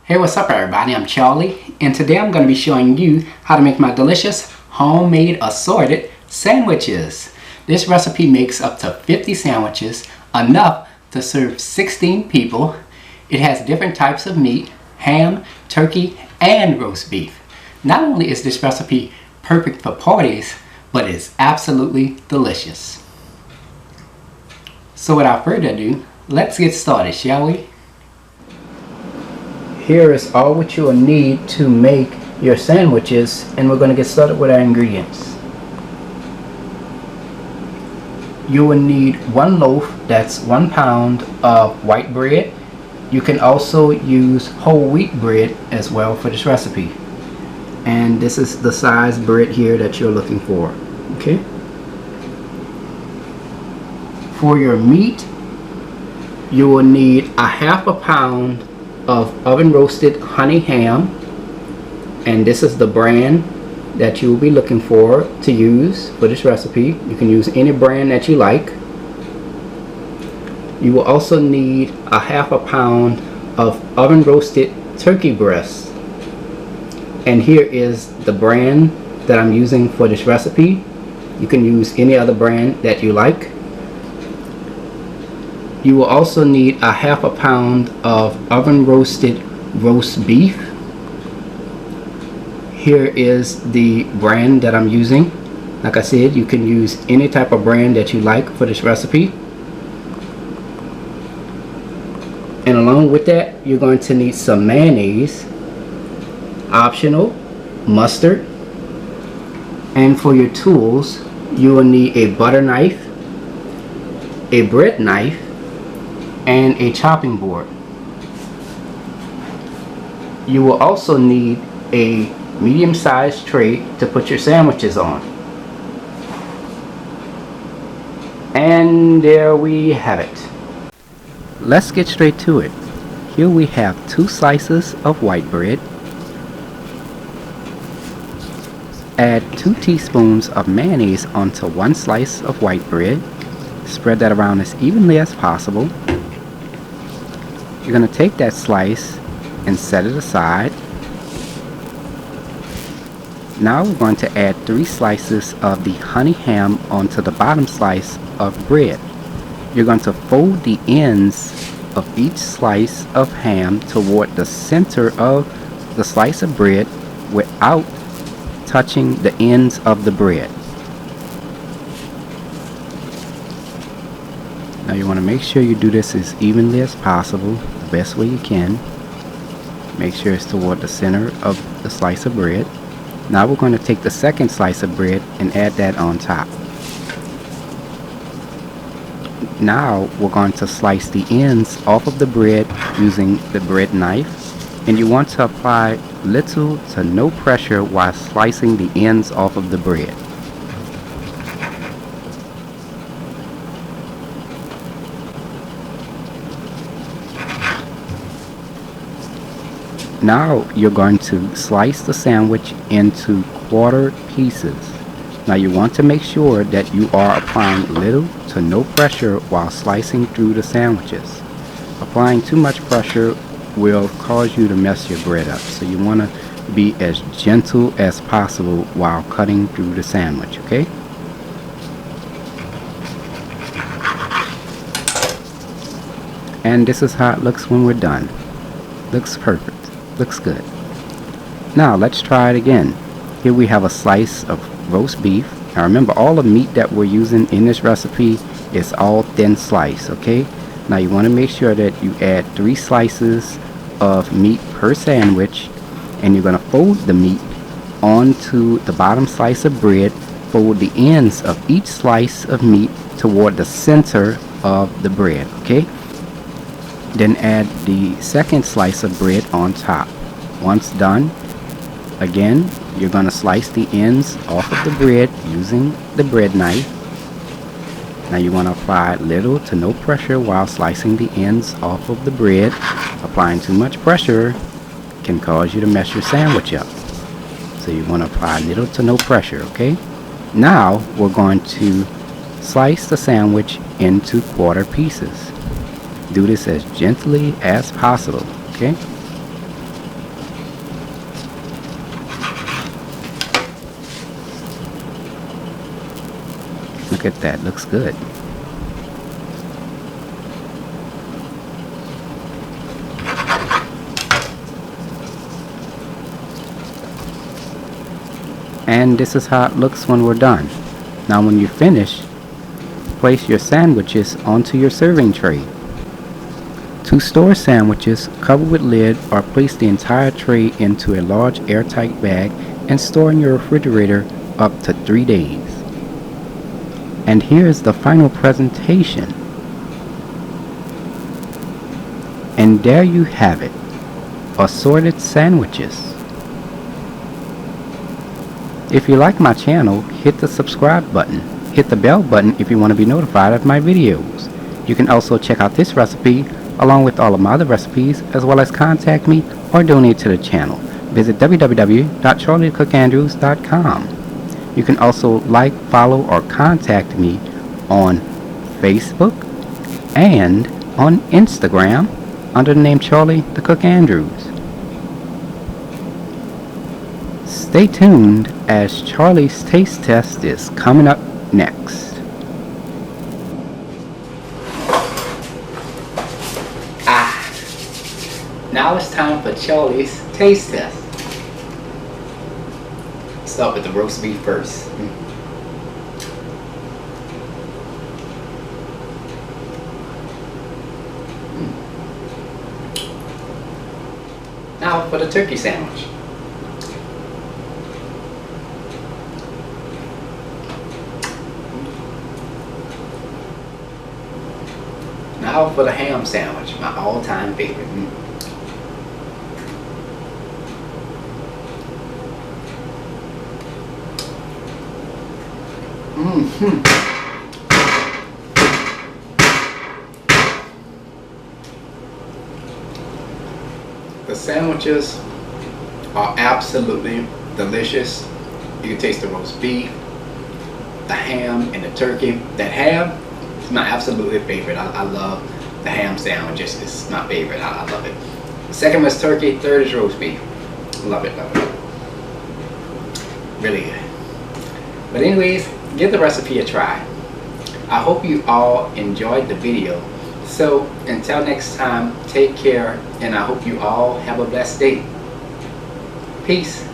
Hey, what's up everybody? I'm Charlie, and today I'm going to be showing you how to make my delicious homemade assorted sandwiches. This recipe makes up to 50 sandwiches, enough to serve 16 people. It has different types of meat, ham, turkey, and roast beef. Not only is this recipe perfect for parties, but it's absolutely delicious. So without further ado, let's get started, shall we? Here is all what you will need to make your sandwiches, and we're going to get started with our ingredients. You will need 1 loaf, that's 1 pound of white bread. You can also use whole wheat bread as well for this recipe. And this is the size bread here that you're looking for. Okay. For your meat, you will need a 1/2 pound of oven roasted honey ham, and this is the brand that you will be looking for to use for this recipe. You can use any brand that you like. You will also need a 1/2 pound of oven roasted turkey breast, and here is the brand that I'm using for this recipe. You can use any other brand that you like. You will also need a 1/2 pound of oven roasted roast beef. Here is the brand that I'm using. Like I said, you can use any type of brand that you like for this recipe. And along with that, you're going to need some mayonnaise, optional, mustard, and for your tools, you will need a butter knife, a bread knife, and a chopping board. You will also need a medium-sized tray to put your sandwiches on. And there we have it. Let's get straight to it. Here we have 2 slices of white bread. Add 2 teaspoons of mayonnaise onto 1 slice of white bread. Spread that around as evenly as possible. You're going to take that slice and set it aside. Now we're going to add 3 slices of the honey ham onto the bottom slice of bread. You're going to fold the ends of each slice of ham toward the center of the slice of bread without touching the ends of the bread. Now you want to make sure you do this as evenly as possible, the best way you can. Make sure it's toward the center of the slice of bread. Now we're going to take the second slice of bread and add that on top. Now we're going to slice the ends off of the bread using the bread knife, and you want to apply little to no pressure while slicing the ends off of the bread. Now you're going to slice the sandwich into quarter pieces. Now you want to make sure that you are applying little to no pressure while slicing through the sandwiches. Applying too much pressure will cause you to mess your bread up. So you want to be as gentle as possible while cutting through the sandwich, okay? And this is how it looks when we're done. Looks perfect. Looks good. Now let's try it again. Here we have a slice of roast beef. Now remember, all the meat that we're using in this recipe is all thin slice, okay? Now you want to make sure that you add 3 slices of meat per sandwich, and you're going to fold the meat onto the bottom slice of bread. Fold the ends of each slice of meat toward the center of the bread, okay? Then add the second slice of bread on top. Once done, again, you're going to slice the ends off of the bread using the bread knife. Now you want to apply little to no pressure while slicing the ends off of the bread. Applying too much pressure can cause you to mess your sandwich up. So you want to apply little to no pressure, okay? Now we're going to slice the sandwich into quarter pieces. Do this as gently as possible, okay? Look at that, looks good. And this is how it looks when we're done. Now when you're finished, place your sandwiches onto your serving tray. To store sandwiches, cover with lid or place the entire tray into a large airtight bag and store in your refrigerator up to 3 days. And here's the final presentation. And there you have it, assorted sandwiches. If you like my channel, hit the subscribe button. Hit the bell button if you want to be notified of my videos. You can also check out this recipe along with all of my other recipes, as well as contact me or donate to the channel. Visit www.charliethecookandrews.com. You can also like, follow, or contact me on Facebook and on Instagram under the name Charlie the Cook Andrews. Stay tuned as Charlie's taste test is coming up next. Now it's time for Charlie's taste test. Start with the roast beef first. Now for the turkey sandwich. Now for the ham sandwich, my all-time favorite. The sandwiches are absolutely delicious. You can taste the roast beef, the ham, and the turkey. That ham is my absolutely favorite. I love the ham sandwiches. It's my favorite. I love it. The second was turkey. Third is roast beef. Love it, love it. Really good. But anyways, give the recipe a try. I hope you all enjoyed the video. So until next time, take care, and I hope you all have a blessed day. Peace.